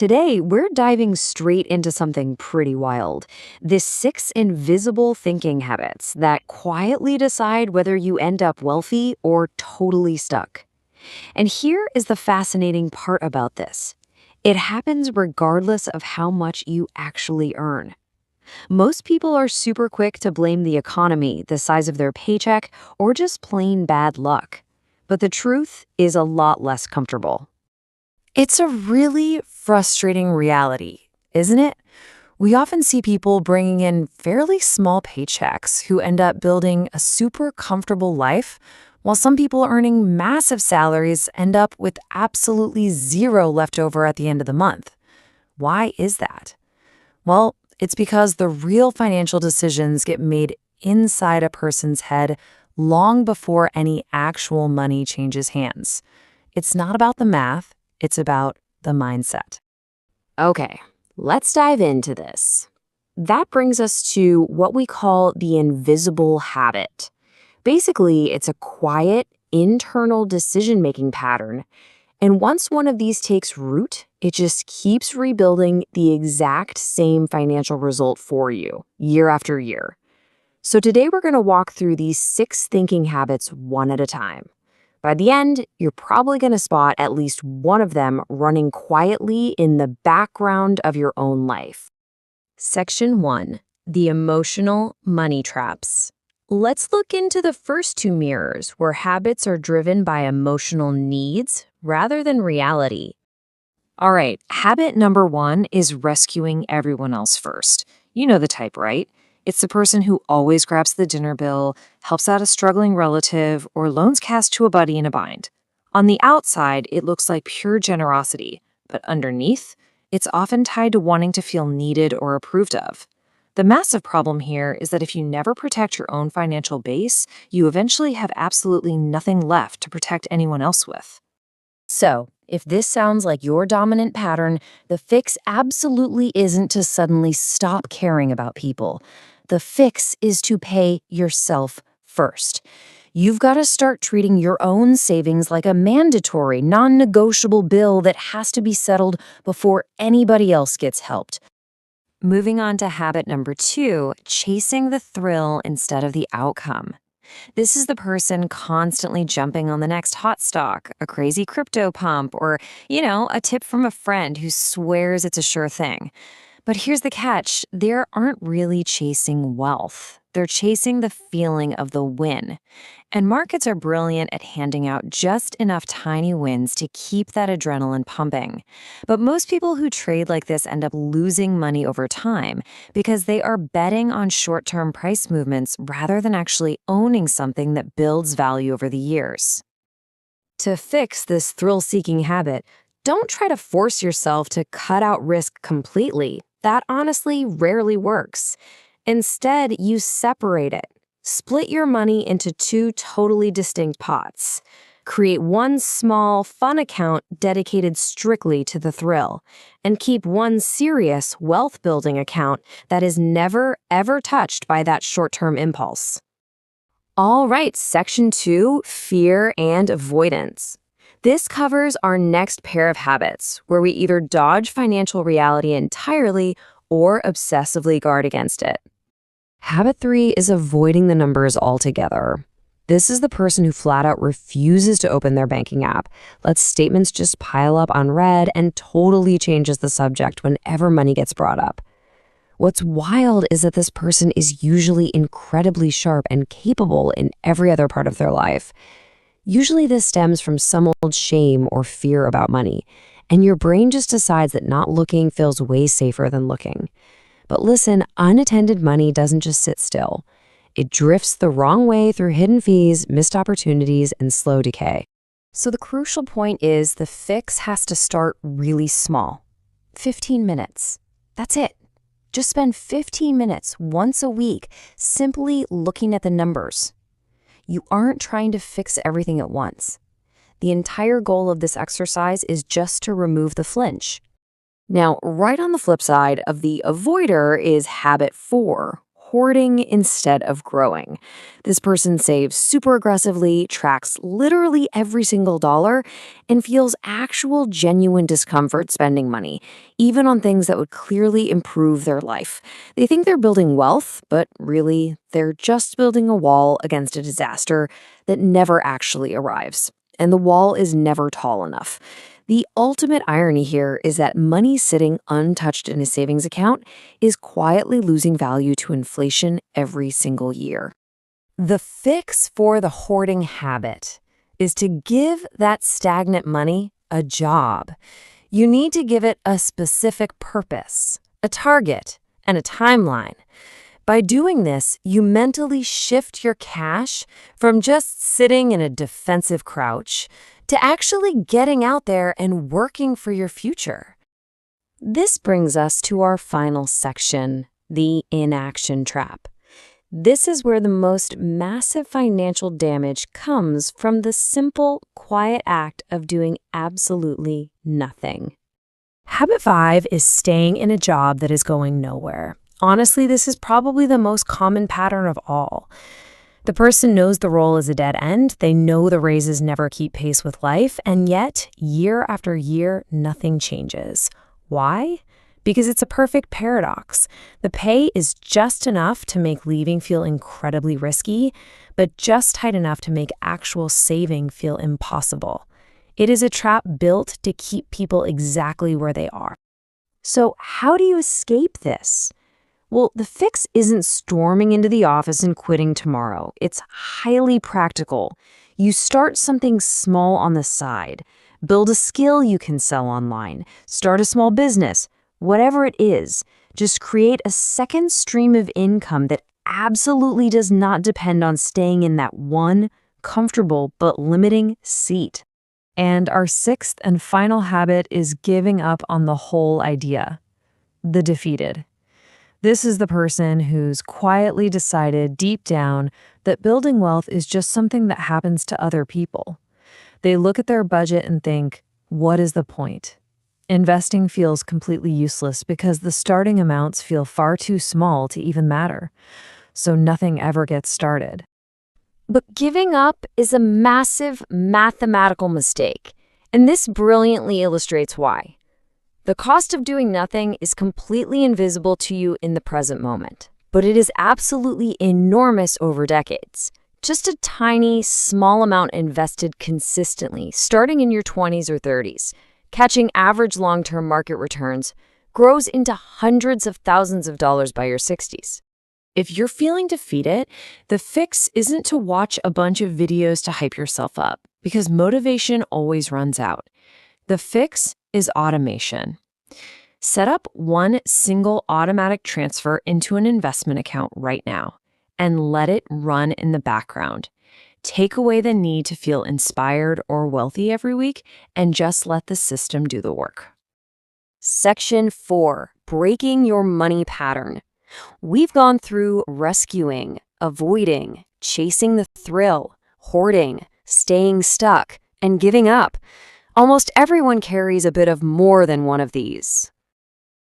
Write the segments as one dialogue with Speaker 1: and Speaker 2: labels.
Speaker 1: Today, we're diving straight into something pretty wild. This 6 invisible thinking habits that quietly decide whether you end up wealthy or totally stuck. And here is the fascinating part about this. It happens regardless of how much you actually earn. Most people are super quick to blame the economy, the size of their paycheck, or just plain bad luck. But the truth is a lot less comfortable.
Speaker 2: It's a really frustrating reality, isn't it? We often see people bringing in fairly small paychecks who end up building a super comfortable life, while some people earning massive salaries end up with absolutely zero left over at the end of the month. Why is that? Well, it's because the real financial decisions get made inside a person's head long before any actual money changes hands. It's not about the math. It's about the mindset.
Speaker 1: Okay, let's dive into this. That brings us to what we call the invisible habit. Basically, it's a quiet, internal decision-making pattern, and once one of these takes root, it just keeps rebuilding the exact same financial result for you, year after year. So today we're going to walk through these 6 thinking habits one at a time. By the end, you're probably going to spot at least one of them running quietly in the background of your own life. Section 1. The emotional money traps. Let's look into the first 2 mirrors where habits are driven by emotional needs rather than reality. All right, habit number 1 is rescuing everyone else first. You know the type, right? It's the person who always grabs the dinner bill, helps out a struggling relative, or loans cash to a buddy in a bind. On the outside, it looks like pure generosity, but underneath, it's often tied to wanting to feel needed or approved of. The massive problem here is that if you never protect your own financial base, you eventually have absolutely nothing left to protect anyone else with. So, if this sounds like your dominant pattern, the fix absolutely isn't to suddenly stop caring about people. The fix is to pay yourself first. You've got to start treating your own savings like a mandatory, non-negotiable bill that has to be settled before anybody else gets helped. Moving on to habit number 2, chasing the thrill instead of the outcome. This is the person constantly jumping on the next hot stock, a crazy crypto pump, or, a tip from a friend who swears it's a sure thing. But here's the catch. They aren't really chasing wealth. They're chasing the feeling of the win. And markets are brilliant at handing out just enough tiny wins to keep that adrenaline pumping. But most people who trade like this end up losing money over time because they are betting on short-term price movements rather than actually owning something that builds value over the years. To fix this thrill-seeking habit, don't try to force yourself to cut out risk completely. That honestly rarely works. Instead, you separate it. Split your money into 2 totally distinct pots. Create one small, fun account dedicated strictly to the thrill, and keep one serious, wealth-building account that is never, ever touched by that short-term impulse. All right, Section 2, Fear and Avoidance. This covers our next pair of habits, where we either dodge financial reality entirely or obsessively guard against it. Habit 3 is avoiding the numbers altogether. This is the person who flat out refuses to open their banking app, lets statements just pile up unread, and totally changes the subject whenever money gets brought up. What's wild is that this person is usually incredibly sharp and capable in every other part of their life. Usually this stems from some old shame or fear about money, and your brain just decides that not looking feels way safer than looking. But listen, unattended money doesn't just sit still. It drifts the wrong way through hidden fees, missed opportunities, and slow decay. So the crucial point is the fix has to start really small. 15 minutes. That's it. Just spend 15 minutes once a week simply looking at the numbers. You aren't trying to fix everything at once. The entire goal of this exercise is just to remove the flinch. Now, right on the flip side of the avoider is habit 4, hoarding instead of growing. This person saves super aggressively, tracks literally every single dollar, and feels actual genuine discomfort spending money, even on things that would clearly improve their life. They think they're building wealth, but really, they're just building a wall against a disaster that never actually arrives. And the wall is never tall enough. The ultimate irony here is that money sitting untouched in a savings account is quietly losing value to inflation every single year.
Speaker 2: The fix for the hoarding habit is to give that stagnant money a job. You need to give it a specific purpose, a target, and a timeline. By doing this, you mentally shift your cash from just sitting in a defensive crouch to actually getting out there and working for your future.
Speaker 1: This brings us to our final section, the inaction trap. This is where the most massive financial damage comes from the simple, quiet act of doing absolutely nothing.
Speaker 2: Habit 5 is staying in a job that is going nowhere. Honestly, this is probably the most common pattern of all. The person knows the role is a dead end, they know the raises never keep pace with life, and yet, year after year, nothing changes. Why? Because it's a perfect paradox. The pay is just enough to make leaving feel incredibly risky, but just tight enough to make actual saving feel impossible. It is a trap built to keep people exactly where they are.
Speaker 1: So how do you escape this? Well, the fix isn't storming into the office and quitting tomorrow. It's highly practical. You start something small on the side. Build a skill you can sell online. Start a small business. Whatever it is, just create a second stream of income that absolutely does not depend on staying in that one comfortable but limiting seat.
Speaker 2: And our sixth and final habit is giving up on the whole idea. The defeated. This is the person who's quietly decided deep down that building wealth is just something that happens to other people. They look at their budget and think, what is the point? Investing feels completely useless because the starting amounts feel far too small to even matter. So nothing ever gets started.
Speaker 1: But giving up is a massive mathematical mistake, and this brilliantly illustrates why. The cost of doing nothing is completely invisible to you in the present moment, but it is absolutely enormous over decades. Just a tiny, small amount invested consistently, starting in your 20s or 30s, catching average long-term market returns, grows into hundreds of thousands of dollars by your 60s.
Speaker 2: If you're feeling defeated, the fix isn't to watch a bunch of videos to hype yourself up, because motivation always runs out. The fix is automation. Set up one single automatic transfer into an investment account right now and let it run in the background. Take away the need to feel inspired or wealthy every week and just let the system do the work.
Speaker 1: Section 4, breaking your money pattern. We've gone through rescuing, avoiding, chasing the thrill, hoarding, staying stuck, and giving up. Almost everyone carries a bit of more than one of these.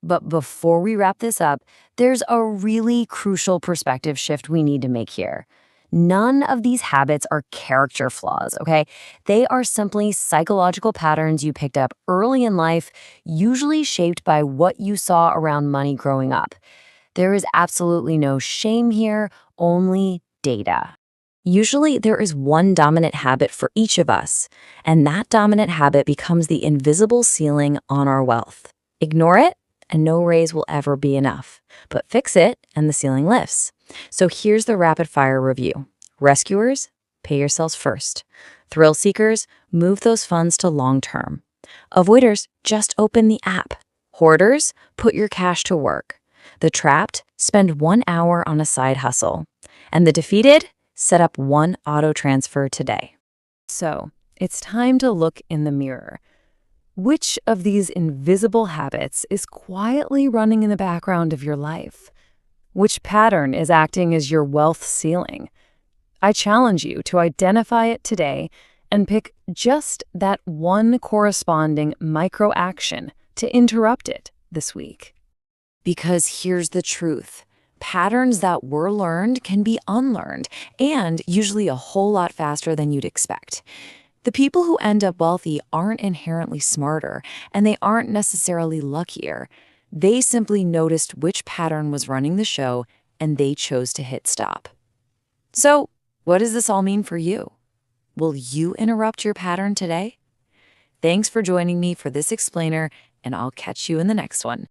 Speaker 1: But before we wrap this up, there's a really crucial perspective shift we need to make here. None of these habits are character flaws, okay? They are simply psychological patterns you picked up early in life, usually shaped by what you saw around money growing up. There is absolutely no shame here, only data. Usually, there is one dominant habit for each of us, and that dominant habit becomes the invisible ceiling on our wealth. Ignore it, and no raise will ever be enough. But fix it, and the ceiling lifts. So here's the rapid-fire review. Rescuers, pay yourselves first. Thrill seekers, move those funds to long-term. Avoiders, just open the app. Hoarders, put your cash to work. The trapped, spend 1 hour on a side hustle. And the defeated, set up one auto transfer today.
Speaker 2: So, it's time to look in the mirror. Which of these invisible habits is quietly running in the background of your life? Which pattern is acting as your wealth ceiling? I challenge you to identify it today and pick just that one corresponding micro action to interrupt it this week.
Speaker 1: Because here's the truth.
Speaker 2: patterns that were learned can be unlearned, and usually a whole lot faster than you'd expect. The people who end up wealthy aren't inherently smarter, and they aren't necessarily luckier. They simply noticed which pattern was running the show, and they chose to hit stop. So, what does this all mean for you? Will you interrupt your pattern today? Thanks for joining me for this explainer, and I'll catch you in the next one.